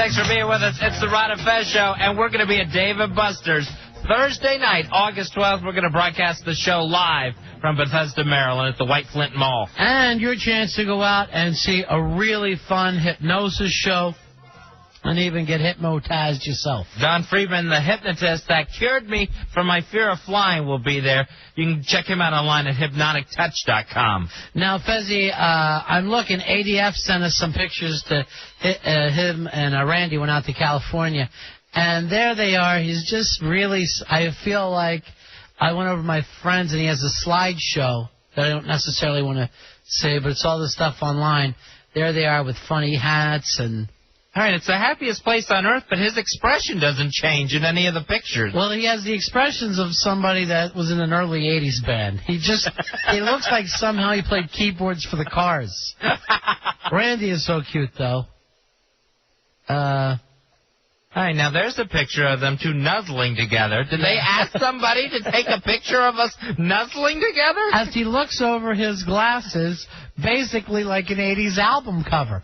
Thanks for being with us. It's the Ron and Fez Show, and we're going to be at Dave & Buster's Thursday night, August 12th. We're going to broadcast the show live from Bethesda, Maryland at the White Flint Mall. And your chance to go out and see a really fun hypnosis show and even get hypnotized yourself. Don Friedman, the hypnotist that cured me from my fear of flying, will be there. You can check him out online at hypnotictouch.com. Now, Fezzi, I'm looking. ADF sent us some pictures to him and Randy went out to California. And there they are. He's just really, I feel like I went over to my friends, and he has a slideshow that I don't necessarily want to say, but it's all the stuff online. There they are with funny hats and... All right, it's the happiest place on earth, but his expression doesn't change in any of the pictures. Well, he has the expressions of somebody that was in an early 80s band. He looks like somehow he played keyboards for the Cars. Randy is so cute, though. All right, now there's a picture of them two nuzzling together. Did they ask somebody to take a picture of us nuzzling together? As he looks over his glasses, basically like an 80s album cover.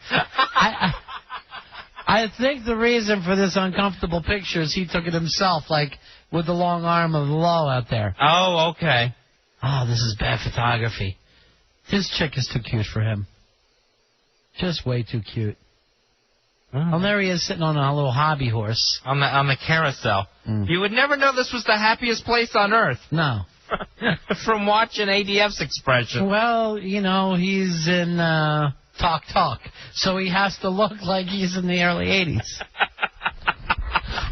I think the reason for this uncomfortable picture is he took it himself, like with the long arm of the law out there. Oh, okay. Oh, this is bad photography. His chick is too cute for him. Just way too cute. Oh, there he is sitting on a little hobby horse. On the carousel. Mm. You would never know this was the happiest place on earth. No. From watching ADF's expression. Well, you know, he's in Talk, so he has to look like he's in the early 80s.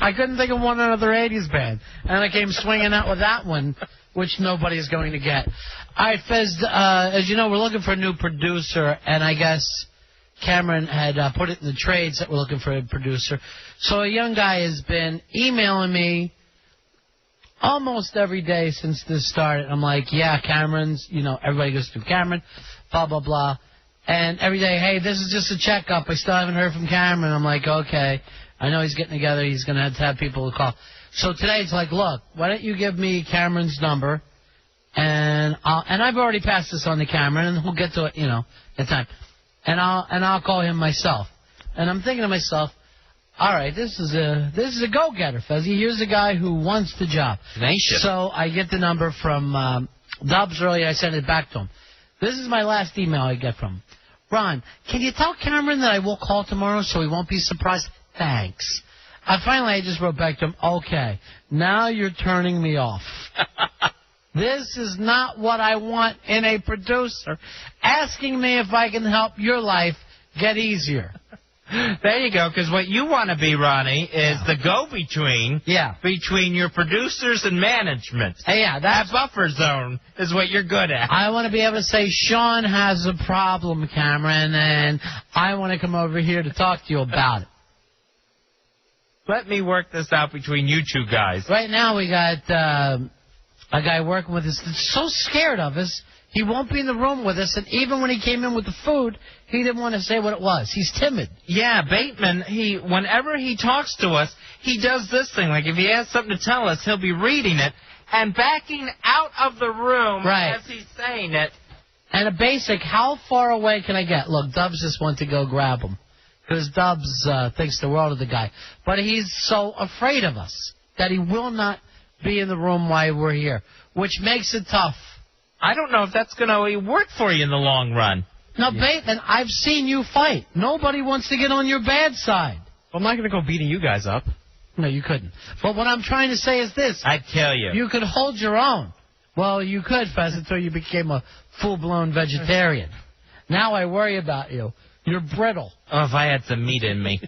I couldn't think of one other 80s band, and I came swinging out with that one, which nobody's going to get. All right, Fez, as you know, we're looking for a new producer, and I guess Cameron had put it in the trades that we're looking for a producer. So a young guy has been emailing me almost every day since this started. I'm like, yeah, Cameron's, you know, everybody goes through Cameron, blah, blah, blah. And every day, hey, this is just a checkup. I still haven't heard from Cameron. I'm like, okay. I know he's getting together. He's going to have people to call. So today it's like, look, why don't you give me Cameron's number, and I've already passed this on to Cameron, and we'll get to it, you know, at time. And I'll call him myself. And I'm thinking to myself, all right, this is a go-getter, Fezzi. Here's a guy who wants the job. Tenacious. So I get the number from Dubs earlier. I sent it back to him. This is my last email I get from him. Ron, can you tell Cameron that I will call tomorrow so he won't be surprised? Thanks. Finally, I just wrote back to him, okay, now you're turning me off. This is not what I want in a producer. Asking me if I can help your life get easier. There you go, because what you want to be, Ronnie, is the go-between between your producers and management. That buffer zone is what you're good at. I want to be able to say, Sean has a problem, Cameron, and I want to come over here to talk to you about it. Let me work this out between you two guys. Right now we got a guy working with us that's so scared of us. He won't be in the room with us, and even when he came in with the food, he didn't want to say what it was. He's timid. Yeah, Bateman, whenever he talks to us, he does this thing. Like, if he has something to tell us, he'll be reading it and backing out of the room as he's saying it. And a basic, how far away can I get? Look, Dubs just wants to go grab him, because Dubs thinks the world of the guy. But he's so afraid of us that he will not be in the room while we're here, which makes it tough. I don't know if that's going to work for you in the long run. Now, Bateman, I've seen you fight. Nobody wants to get on your bad side. Well, I'm not going to go beating you guys up. No, you couldn't. But what I'm trying to say is this. I'd kill you. You could hold your own. Well, you could, Fez, until you became a full-blown vegetarian. Now I worry about you. You're brittle. Oh, if I had some meat in me.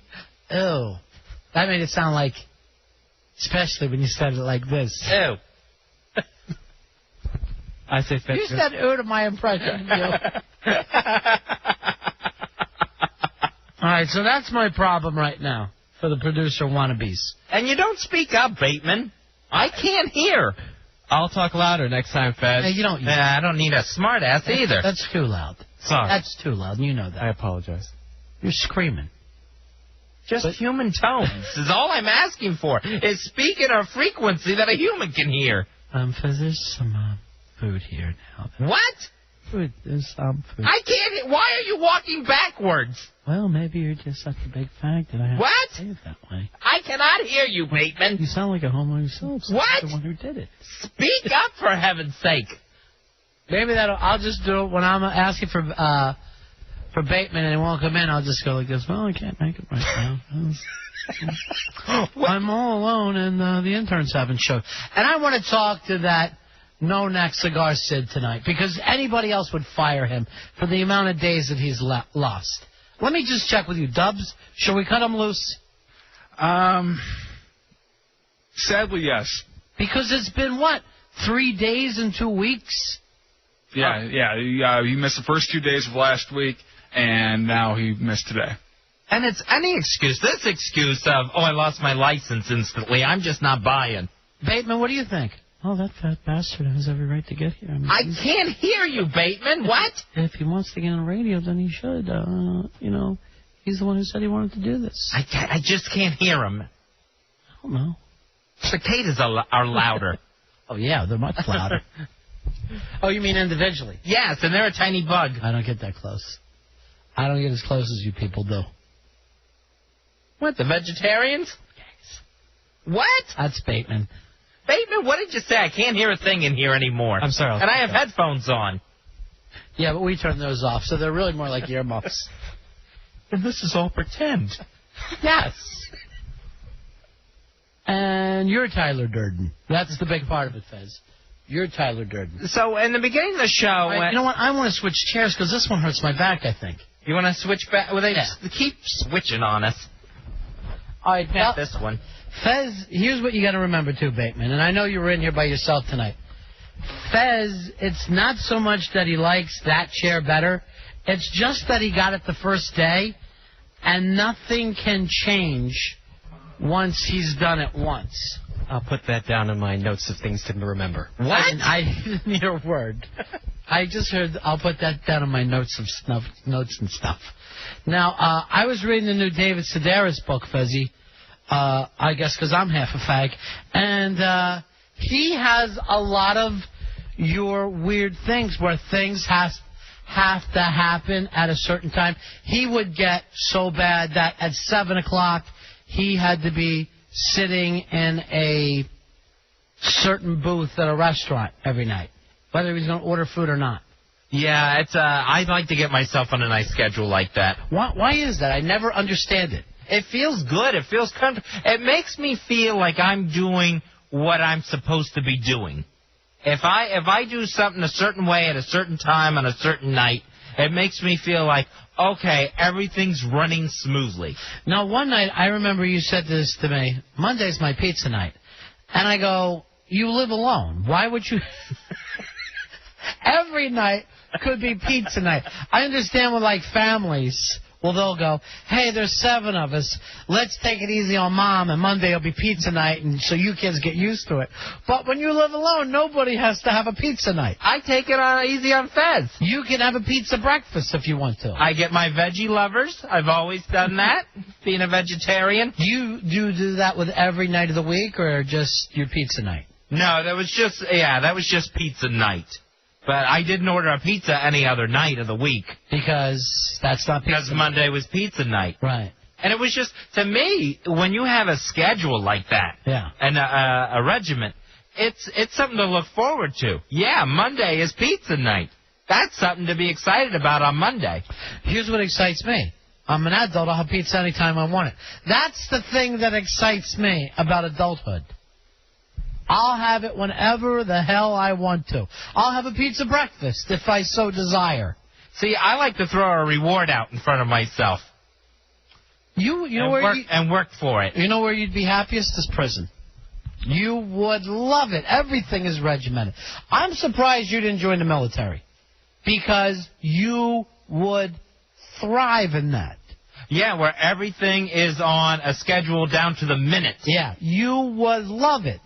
Ew. That made it sound like, especially when you said it like this. Ew. I say Fez. You said ew to my impression. All right, so that's my problem right now for the producer wannabes. And you don't speak up, Bateman. I can't hear. I'll talk louder next time, Fez. Hey, you don't. I don't need a smart ass either. That's too loud. Sorry. That's too loud. You know that. I apologize. You're screaming. Just human tones is all I'm asking for. Is speak in a frequency that a human can hear. Fez, there's some food here now. What? food. There's some food. I can't. Why are you walking backwards? Well, maybe you're just such a big fag that I have to say it that way. I cannot hear you, Bateman. You sound like a homo yourself. So What? The one who did it. Speak up, for heaven's sake. Maybe I'll just do it when I'm asking for Bateman and he won't come in. I'll just go like this. Well, I can't make it right now. I'm all alone and the interns haven't showed. And I want to talk to that no-neck cigar Sid tonight because anybody else would fire him for the amount of days that he's lost. Let me just check with you. Dubs, should we cut him loose? Sadly, yes. Because it's been, 3 days and 2 weeks? Yeah. He missed the first 2 days of last week, and now he missed today. And it's any excuse. This excuse of, I lost my license instantly. I'm just not buying. Bateman, what do you think? Oh, that fat bastard has every right to get here. I can't hear you, Bateman. What? If he wants to get on the radio, then he should. He's the one who said he wanted to do this. I just can't hear him. I don't know. Cicadas are louder. Oh, yeah, they're much louder. Oh, you mean individually? Yes, and they're a tiny bug. I don't get that close. I don't get as close as you people do. What, the vegetarians? Yes. What? That's Bateman. Bateman, what did you say? I can't hear a thing in here anymore. I'm sorry. And I have headphones on. Yeah, but we turn those off, so they're really more like earmuffs. And this is all pretend. Yes. And you're Tyler Durden. That's the big part of it, Fez. You're Tyler Durden. So, in the beginning of the show... You know what? I want to switch chairs because this one hurts my back, I think. You want to switch back? Well, they keep switching on us. All right, not this one. Fez, here's what you got to remember, too, Bateman. And I know you were in here by yourself tonight. Fez, it's not so much that he likes that chair better. It's just that he got it the first day, and nothing can change once he's done it once. I'll put that down in my notes of things to remember. What? I didn't hear a word. I just heard, I'll put that down in my notes and stuff. Now, I was reading the new David Sedaris book, Fezzy. I guess because I'm half a fag. And he has a lot of your weird things where things have to happen at a certain time. He would get so bad that at 7 o'clock he had to be sitting in a certain booth at a restaurant every night, whether he was going to order food or not. Yeah, it's I'd like to get myself on a nice schedule like that. Why is that? I never understand it. It feels good. It feels comfortable. It makes me feel like I'm doing what I'm supposed to be doing. If I do something a certain way at a certain time on a certain night, it makes me feel like, okay, everything's running smoothly. Now, one night, I remember you said this to me, Monday's my pizza night. And I go, you live alone. Why would you... Every night could be pizza night. I understand with, like, families... Well, they'll go, hey, there's 7 of us. Let's take it easy on Mom, and Monday will be pizza night, and so you kids get used to it. But when you live alone, nobody has to have a pizza night. I take it easy on Fez. You can have a pizza breakfast if you want to. I get my veggie lovers. I've always done that, being a vegetarian. Do you do that with every night of the week, or just your pizza night? No, that was just pizza night. But I didn't order a pizza any other night of the week. Because that's not pizza. Because Monday was pizza night. Right. And it was just, to me, when you have a schedule like that, and a regiment, it's something to look forward to. Yeah, Monday is pizza night. That's something to be excited about on Monday. Here's what excites me. I'm an adult. I'll have pizza anytime I want it. That's the thing that excites me about adulthood. I'll have it whenever the hell I want to. I'll have a pizza breakfast if I so desire. See, I like to throw a reward out in front of myself. And work for it. You know where you'd be happiest? Is prison. You would love it. Everything is regimented. I'm surprised you didn't join the military. Because you would thrive in that. Yeah, where everything is on a schedule down to the minute. Yeah, you would love it.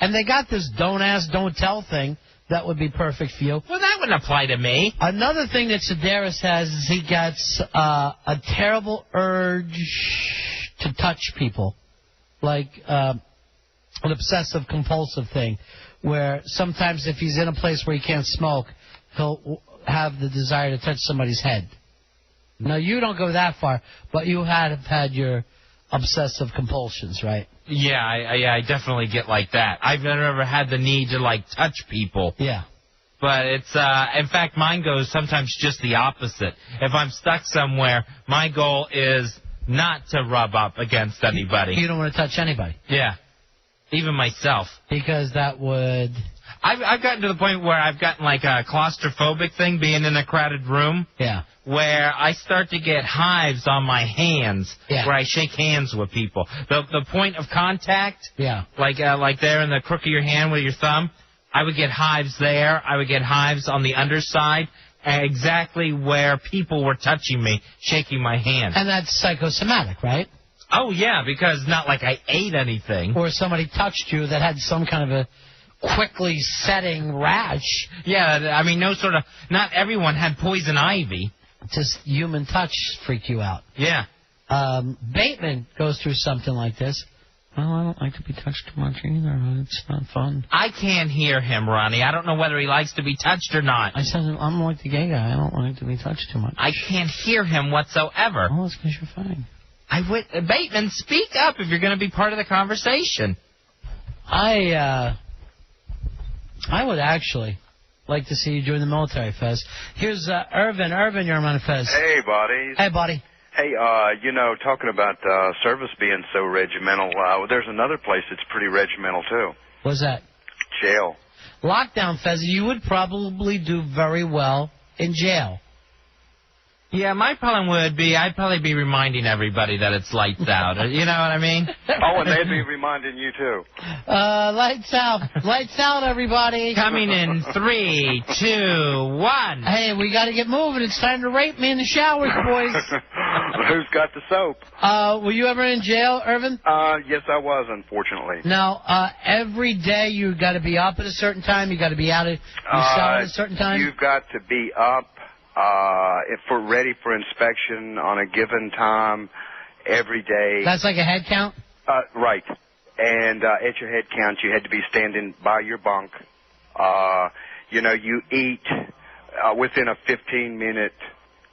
And they got this don't ask, don't tell thing that would be perfect for you. Well, that wouldn't apply to me. Another thing that Sedaris has is he gets a terrible urge to touch people. Like an obsessive-compulsive thing where sometimes if he's in a place where he can't smoke, he'll have the desire to touch somebody's head. Now, you don't go that far, but you have had your obsessive compulsions, right? Yeah, I definitely get like that. I've never had the need to, like, touch people. Yeah. But it's, in fact, mine goes sometimes just the opposite. If I'm stuck somewhere, my goal is not to rub up against anybody. You don't want to touch anybody. Yeah. Even myself. Because that would... I've gotten to the point where I've gotten like a claustrophobic thing, being in a crowded room. Yeah. Where I start to get hives on my hands, where I shake hands with people. The point of contact, like there in the crook of your hand with your thumb, I would get hives there. I would get hives on the underside, exactly where people were touching me, shaking my hand. And that's psychosomatic, right? Oh, yeah, because not like I ate anything. Or somebody touched you that had some kind of a quickly setting rash. Yeah, I mean, not everyone had poison ivy. Just human touch freak you out. Yeah. Bateman goes through something like this. Well, I don't like to be touched too much either. It's not fun. I can't hear him, Ronnie. I don't know whether he likes to be touched or not. I said, I'm like the gay guy. I don't like to be touched too much. I can't hear him whatsoever. Oh, it's because you're fine. Bateman, speak up if you're going to be part of the conversation. I would actually like to see you join the military, Fez. Here's Irvin. Irvin, you're on Fez. Hey, buddies. Hey, buddy. Hey, talking about service being so regimental, there's another place that's pretty regimental, too. What's that? Jail. Lockdown, Fez. You would probably do very well in jail. Yeah, my problem would be I'd probably be reminding everybody that it's lights out. You know what I mean? Oh, and they'd be reminding you, too. Lights out. Lights out, everybody. Coming in 3, 2, 1. Hey, we got to get moving. It's time to rape me in the showers, boys. Who's got the soap? Were you ever in jail, Irvin? Yes, I was, unfortunately. Now, every day you got to be up at a certain time. You got to be out of your cell at a certain time. You've got to be up. Ready for inspection on a given time every day. That's like a head count? Right. And at your head count, you had to be standing by your bunk. You eat within a 15-minute,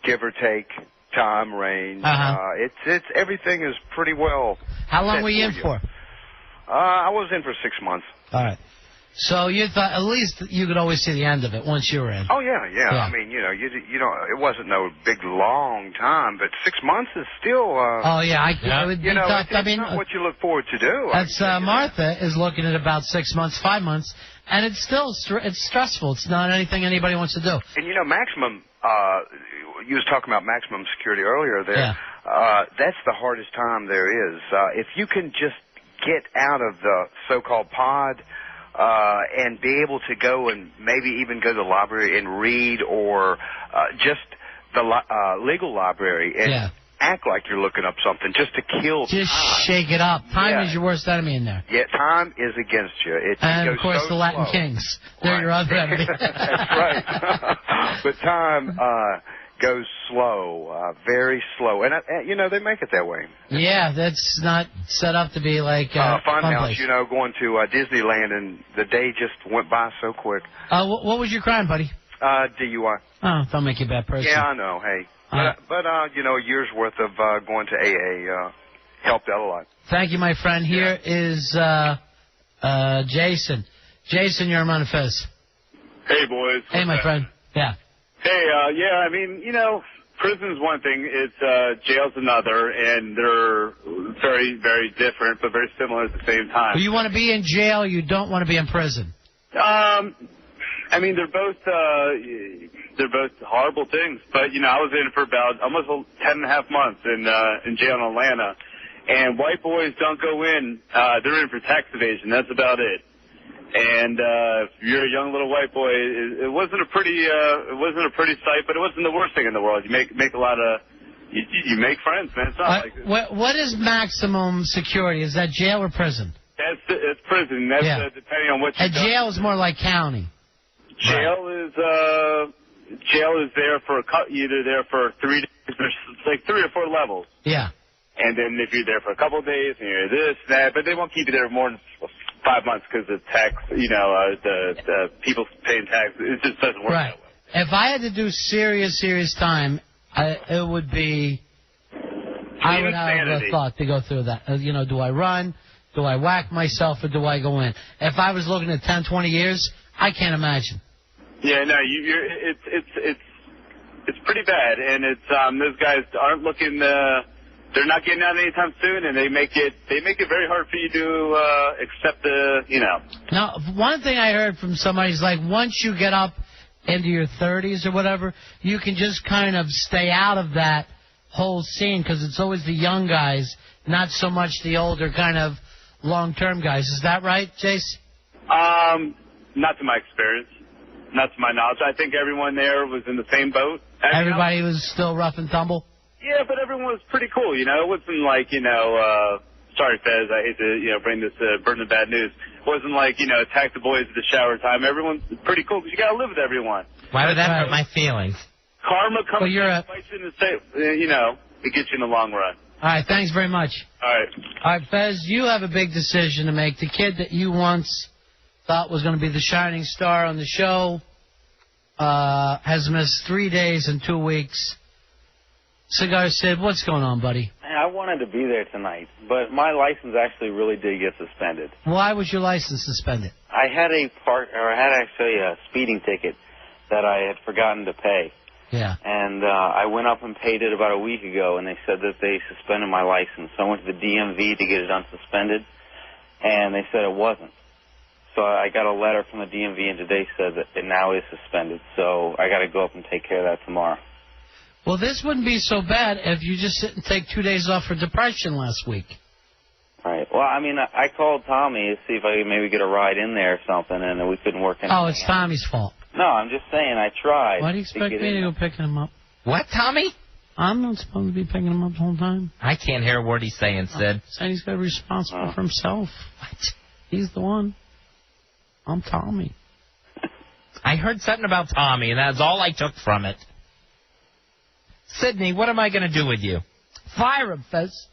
give or take, time range. It's everything is pretty well. How long were you in for? I was in for 6 months. All right. So you thought at least you could always see the end of it once you were in. Oh yeah. I mean, you don't. It wasn't no big long time, but 6 months is still. Oh yeah, it would be tough. It's not what you look forward to do. That's Martha is looking at about 6 months, 5 months, and it's still it's stressful. It's not anything anybody wants to do. And maximum. You was talking about maximum security earlier. There. Yeah. That's the hardest time there is. If you can just get out of the so-called pod. And be able to go and maybe even go to the library and read or just the legal library and act like you're looking up something just to kill time. Just shake it up. Time is your worst enemy in there. Yeah, time is against you. And, goes of course, so the Latin slow. Kings. They're your other enemy. That's right. But time goes slow, very slow. And, they make it that way. Yeah, that's not set up to be like Funhouse, going to Disneyland, and the day just went by so quick. What was your crime, buddy? DUI. Oh, don't make you a bad person. Yeah, I know, hey. But a year's worth of going to AA helped out a lot. Thank you, my friend. Here is Jason. Jason, you're on Fez. Hey, boys. Hey, my friend. Yeah. Hey, I mean, prison's one thing, it's jail's another, and they're very, very different, but very similar at the same time. Well, you want to be in jail, you don't want to be in prison. I mean, they're both horrible things, but, I was in for about almost 10.5 months in jail in Atlanta, and white boys don't go in, they're in for tax evasion, that's about it. And if you're a young little white boy, it wasn't a pretty sight, but it wasn't the worst thing in the world. You make a lot of you make friends, man. It's not like what is maximum security? Is that jail or prison? It's prison. That's depending on what you do. Jail is more like county. Jail is there for either there for 3 days. There's like 3 or 4 levels. Yeah. And then if you're there for a couple of days and you're this, that, but they won't keep you there more than 5 months because of tax, the people paying tax. It just doesn't work that way. If I had to do serious time, it would be. I would have a thought to go through that. Do I run? Do I whack myself, or do I go in? If I was looking at 10, 20 years, I can't imagine. Yeah, no, it's pretty bad, and it's those guys aren't looking. They're not getting out anytime soon, and they make it very hard for you to accept the. Now, one thing I heard from somebody is like once you get up into your 30s or whatever, you can just kind of stay out of that whole scene because it's always the young guys, not so much the older kind of long-term guys. Is that right, Jace? Not to my experience. Not to my knowledge. I think everyone there was in the same boat. Everybody was still rough and tumble? Yeah, but everyone was pretty cool, It wasn't like, sorry, Fez, I hate to, bring this, burden of bad news. It wasn't like, attack the boys at the shower time. Everyone's pretty cool because you got to live with everyone. Why would that hurt my feelings? Karma comes and fights in the state, it gets you in the long run. All right, thanks very much. All right. All right, Fez, you have a big decision to make. The kid that you once thought was going to be the shining star on the show has missed 3 days and 2 weeks. Cigar Sid, what's going on, buddy? I wanted to be there tonight, but my license actually really did get suspended. Why was your license suspended? I had actually a speeding ticket that I had forgotten to pay. Yeah. And I went up and paid it about a week ago, and they said that they suspended my license. So I went to the DMV to get it unsuspended, and they said it wasn't. So I got a letter from the DMV, and today said that it now is suspended. So I got to go up and take care of that tomorrow. Well, this wouldn't be so bad if you just sit and take 2 days off for depression last week. Right. Well, I mean, I called Tommy to see if I could maybe get a ride in there or something, and we couldn't work anything. Oh, it's Tommy's fault. No, I'm just saying I tried. Why do you expect me to go picking him up? What, Tommy? I'm not supposed to be picking him up the whole time. I can't hear a word he's saying, Sid. Saying he's got to be responsible for himself. What? He's the one. I'm Tommy. I heard something about Tommy, and that's all I took from it. Sydney, what am I going to do with you? Fire him, Fez.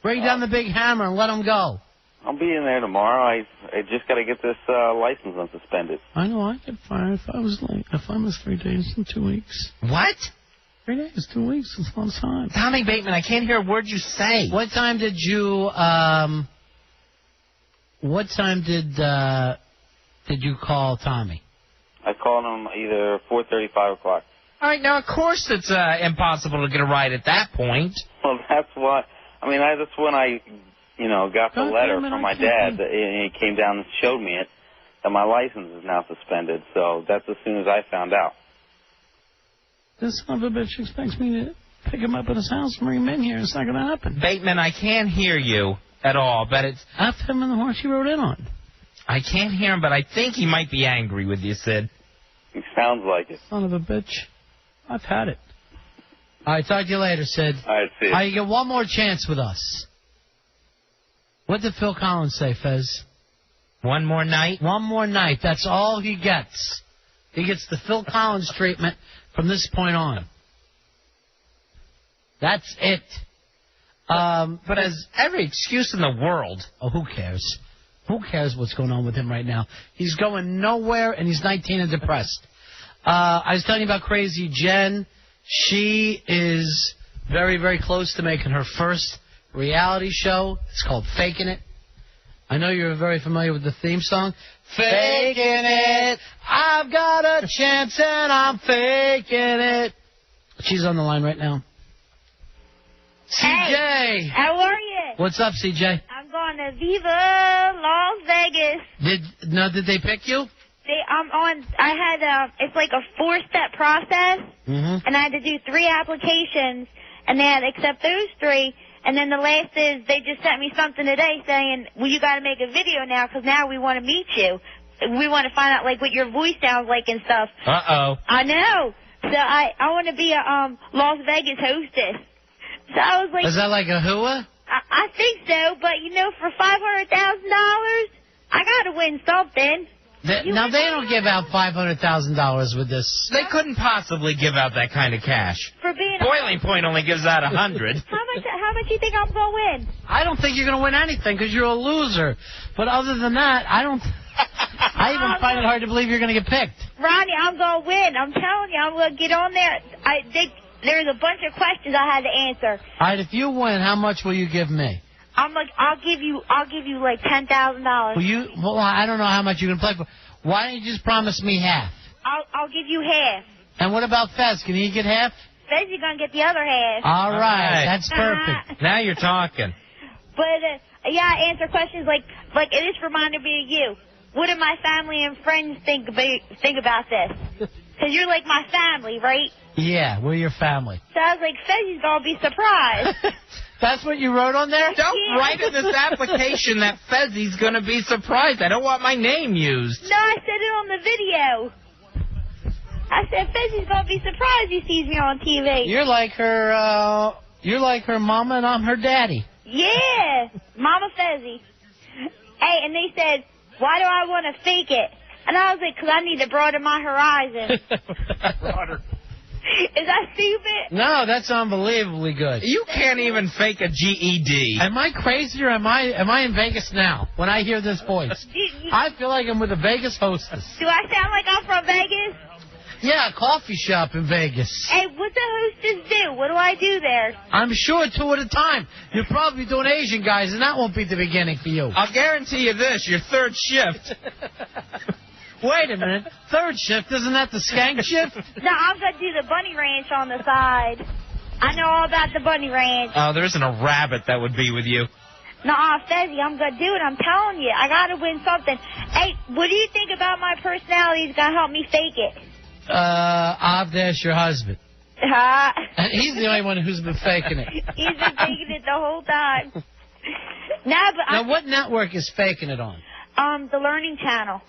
Bring down the big hammer and let him go. I'll be in there tomorrow. I just got to get this license unsuspended. I know I get fired if I was late. If I missed 3 days and 2 weeks. What? 3 days, 2 weeks. It's a long time. Tommy Bateman, I can't hear a word you say. What time did you call Tommy? I called him either 4:30, 5 o'clock. All right, now, of course it's impossible to get a ride at that point. Well, that's why. I mean, that's when I, got the letter from my dad. He came down and showed me it, that my license is now suspended. So that's as soon as I found out. This son of a bitch expects me to pick him up at his house and bring him in here. It's not going to happen. Bateman, I can't hear you at all, but it's... After him and the horse he rode in on. I can't hear him, but I think he might be angry with you, Sid. He sounds like it. Son of a bitch. I've had it. All right, talk to you later, Sid. All right, see you. All right, you get one more chance with us. What did Phil Collins say, Fez? One more night? One more night. That's all he gets. He gets the Phil Collins treatment from this point on. That's it. But as every excuse in the world. Oh, who cares? Who cares what's going on with him right now? He's going nowhere, and he's 19 and depressed. I was telling you about Crazy Jen. She is very, very close to making her first reality show. It's called Faking It. I know you're very familiar with the theme song. Faking it, I've got a chance and I'm faking it. She's on the line right now. CJ! Hey, how are you? What's up, CJ? I'm going to Viva Las Vegas. Did they pick you? It's like a 4-step process, and I had to do 3 applications, and they had to accept those 3, and then the last is they just sent me something today saying, well, you got to make a video now because now we want to meet you. We want to find out, like, what your voice sounds like and stuff. Uh-oh. I know. So I want to be a Las Vegas hostess. So I was like... Is that like a hua? I think so, but, for $500,000, I got to win something. Now, they don't give out $500,000 with this. They couldn't possibly give out that kind of cash. For being Boiling Point only gives out $100. How much do you think I'm going to win? I don't think you're going to win anything because you're a loser. But other than that, I I even find it hard to believe you're going to get picked. Ronnie, I'm going to win. I'm telling you, I'm going to get on there. There's a bunch of questions I had to answer. All right, if you win, how much will you give me? I'll give you like $10,000. Will you? Well, I don't know how much you can play for. Why don't you just promise me half? I'll give you half. And what about Fez? Can he get half? Fez, you're going to get the other half. All right. That's perfect. Now you're talking. But, I answer questions like it just reminded me of you. What do my family and friends think about this? Because you're like my family, right? Yeah, we're your family. So I was like, Fez is going to be surprised. That's what you wrote on there? Don't write in this application that Fezzi's going to be surprised. I don't want my name used. No, I said it on the video. I said, Fezzi's going to be surprised he sees me on TV. You're like her mama and I'm her daddy. Yeah, Mama Fezzi. Hey, and they said, why do I want to fake it? And I was like, because I need to broaden my horizon. Is that stupid? No, that's unbelievably good. You can't even fake a GED. Am I crazy or am I in Vegas now when I hear this voice? I feel like I'm with a Vegas hostess. Do I sound like I'm from Vegas? Yeah, a coffee shop in Vegas. Hey, what the hostess do? What do I do there? I'm sure 2 at a time. You'll probably be doing Asian guys, and that won't be the beginning for you. I'll guarantee you this, your third shift. Wait a minute. Third shift, isn't that the skank shift? No, I'm going to do the bunny ranch on the side. I know all about the bunny ranch. Oh, there isn't a rabbit that would be with you. Nah, Fezzi, I'm going to do it. I'm telling you. I got to win something. Hey, what do you think about my personality is going to help me fake it? Avdesh, your husband. And he's the only one who's been faking it. He's been faking it the whole time. Now, what network is faking it on? The Learning Channel.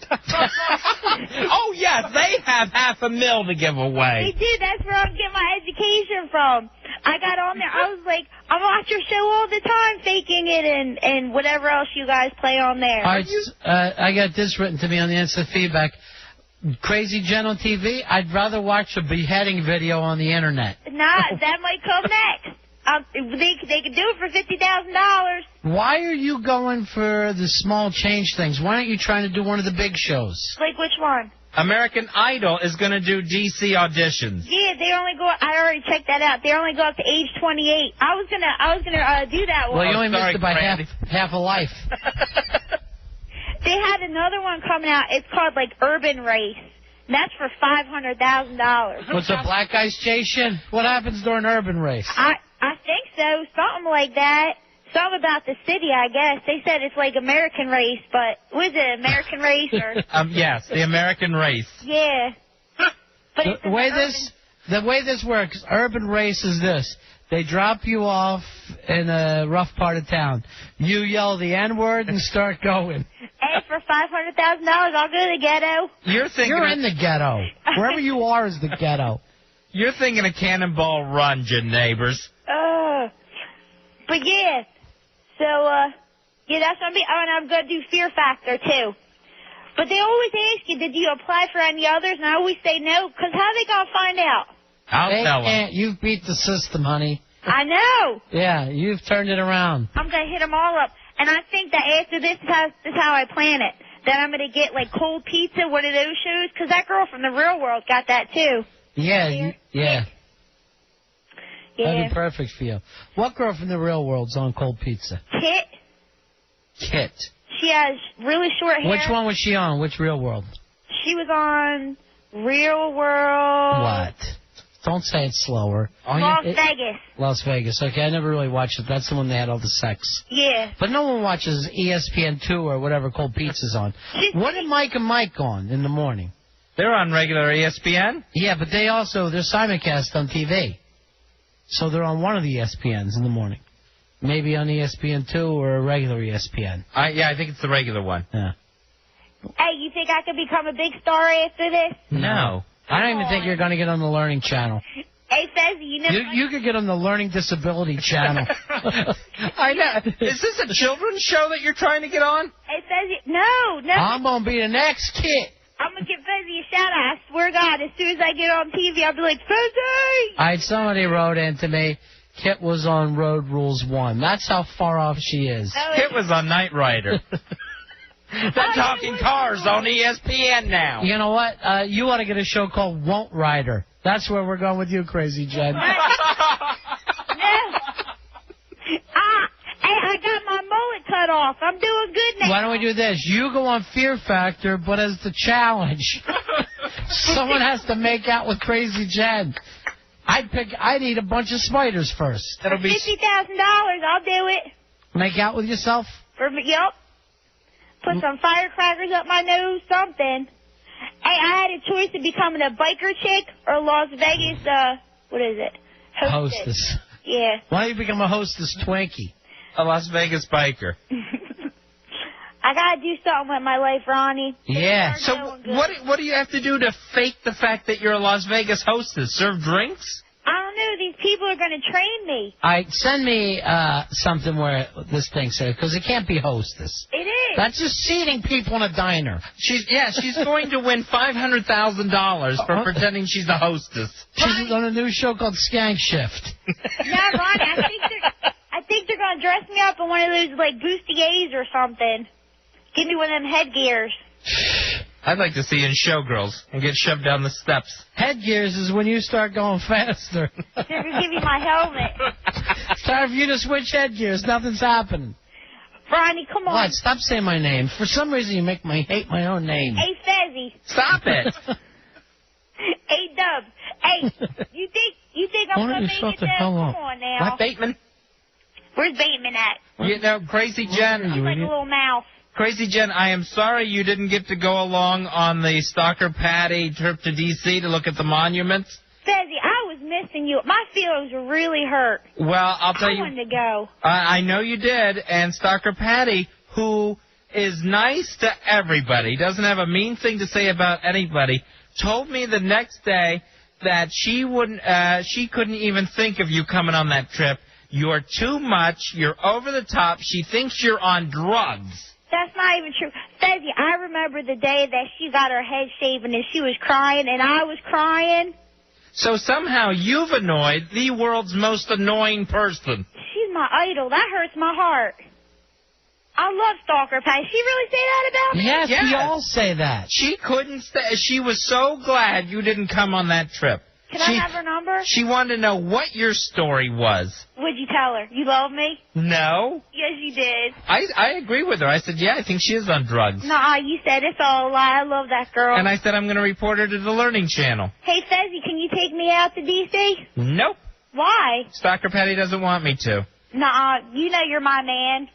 Oh, yes, they have $500,000 to give away. They do. That's where I'm getting my education from. I got on there. I was like, I watch your show all the time, faking it and whatever else you guys play on there. All right, I got this written to me on the instant feedback. Crazy Jen on TV, I'd rather watch a beheading video on the internet. Nah, that might come next. They could do it for $50,000. Why are you going for the small change things? Why aren't you trying to do one of the big shows? Like which one? American Idol is going to do DC auditions. Yeah, they only go. I already checked that out. They only go up to age 28. I was gonna do that one. Well, you only missed it by half a life. They had another one coming out. It's called, like, Urban Race. And that's for $500,000. What's a black guy's chasing? What happens during Urban Race? I think so. Something like that. Something about the city, I guess. They said it's like American Race, but was it American Race or? Yes, the American Race. Yeah. But the way this works, Urban Race is this. They drop you off in a rough part of town. You yell the N-word and start going. Hey, for $500,000, I'll go to the ghetto. You're in the ghetto. Wherever you are is the ghetto. You're thinking of Cannonball Run, your neighbors. But yeah. So, yeah, that's what I'm going to do Fear Factor, too. But they always ask you, did you apply for any others? And I always say no, because how are they going to find out? I'll tell them. You've beat the system, honey. I know. Yeah, you've turned it around. I'm going to hit them all up. And I think that after this is how I plan it. That I'm going to get, like, cold pizza, one of those shows, because that girl from the real world got that, too. Yeah. That'd be perfect for you. What girl from the real world's on cold pizza? Kit. She has really short hair. Which one was she on? Which real world? She was on Real World. What? Don't say it slower. Vegas. Las Vegas. Okay, I never really watched it. That's the one they had all the sex. Yeah. But no one watches ESPN2 or whatever Cold Pizza's on. What are Mike and Mike on in the morning? They're on regular ESPN. Yeah, but they're simulcast on TV. So they're on one of the ESPNs in the morning. Maybe on ESPN2 or a regular ESPN. I think it's the regular one. Yeah. Hey, you think I could become a big star after this? No. I don't even think you're going to get on the Learning Channel. Hey, Fezzi, you know... You could get on the Learning Disability Channel. I know. Is this a children's show that you're trying to get on? Hey, Fezzi, no. I'm going to be the next kid. I'm going to give Fezzi a shout-out. I swear to God, as soon as I get on TV, I'll be like, Fezzi! All right, somebody wrote in to me, Kit was on Road Rules 1. That's how far off she is. Kit was on Knight Rider. They're talking cars on ESPN now. You know what? You ought to get a show called Won't Rider. That's where we're going with you, Crazy Jen. I got my mullet cut off. I'm doing good now. Why don't we do this? You go on Fear Factor, but as the challenge, someone has to make out with Crazy Jen. I'd eat a bunch of spiders first. For $50,000, I'll do it. Make out with yourself? Yep. Put some firecrackers up my nose, something. Hey, I had a choice of becoming a biker chick or Las Vegas, what is it? Hostess. Yeah. Why don't you become a hostess Twinkie? A Las Vegas biker. I gotta do something with my life, Ronnie. Yeah. So what do you have to do to fake the fact that you're a Las Vegas hostess? Serve drinks? I don't know. These people are gonna train me. All right, send me something where this thing says, because it can't be hostess. It is. That's just seating people in a diner. She's going to win $500,000 for pretending she's a hostess. She's on a new show called Skank Shift. No, Ronnie, I think they're gonna dress me up in one of those like bustiers or something. Give me one of them headgears. I'd like to see you in Showgirls and get shoved down the steps. Headgears is when you start going faster. They're gonna give me my helmet. It's time for you to switch headgears. Nothing's happening. Ronnie, come on. What? Stop saying my name. For some reason, you make me hate my own name. Hey, Fezzy. Stop it. Hey, Dub. Hey, you think I'm gonna make it there? Come on now. What, Bateman? Where's Bateman at? You know, Crazy Jen. I'm like a little mouse. Crazy Jen, I am sorry you didn't get to go along on the Stalker Patty trip to D.C. to look at the monuments. Fezzy, I was missing you. My feelings were really hurt. Well, I'll tell you. I wanted to go. I know you did, and Stalker Patty, who is nice to everybody, doesn't have a mean thing to say about anybody, told me the next day that she couldn't even think of you coming on that trip. You're too much. You're over the top. She thinks you're on drugs. That's not even true. Fezzy, I remember the day that she got her head shaven and she was crying and I was crying. So somehow you've annoyed the world's most annoying person. She's my idol. That hurts my heart. I love Stalker Patty. She really say that about me? Yes, we all say that. She couldn't stay. She was so glad you didn't come on that trip. Can I have her number? She wanted to know what your story was. What'd you tell her? You love me? No. Yes, you did. I agree with her. I said, yeah, I think she is on drugs. Nuh-uh, you said it's all a lie. I love that girl. And I said I'm going to report her to the Learning Channel. Hey, Fezzy, can you take me out to D.C.? Nope. Why? Stalker Patty doesn't want me to. Nuh-uh, you know you're my man.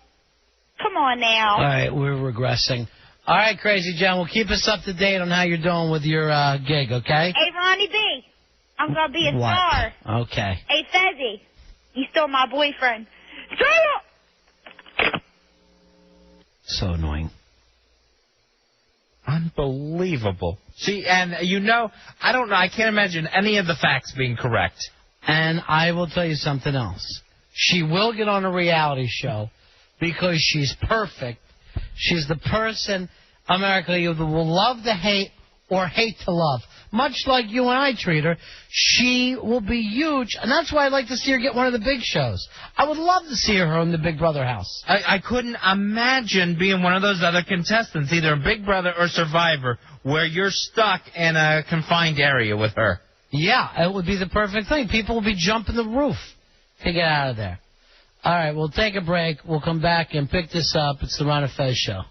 Come on now. All right, we're regressing. All right, Crazy Jen, well, keep us up to date on how you're doing with your gig, okay? Hey, Ronnie B, I'm going to be a star. Okay. Hey, Fezzy, you stole my boyfriend. Straight up! So annoying. Unbelievable. See, and you know, I don't know, I can't imagine any of the facts being correct. And I will tell you something else. She will get on a reality show because she's perfect. She's the person America either will love to hate or hate to love. Much like you and I treat her, she will be huge, and that's why I'd like to see her get one of the big shows. I would love to see her on the Big Brother house. I couldn't imagine being one of those other contestants, either a Big Brother or Survivor, where you're stuck in a confined area with her. Yeah, it would be the perfect thing. People will be jumping the roof to get out of there. All right, we'll take a break. We'll come back and pick this up. It's the Ron and Fez Show.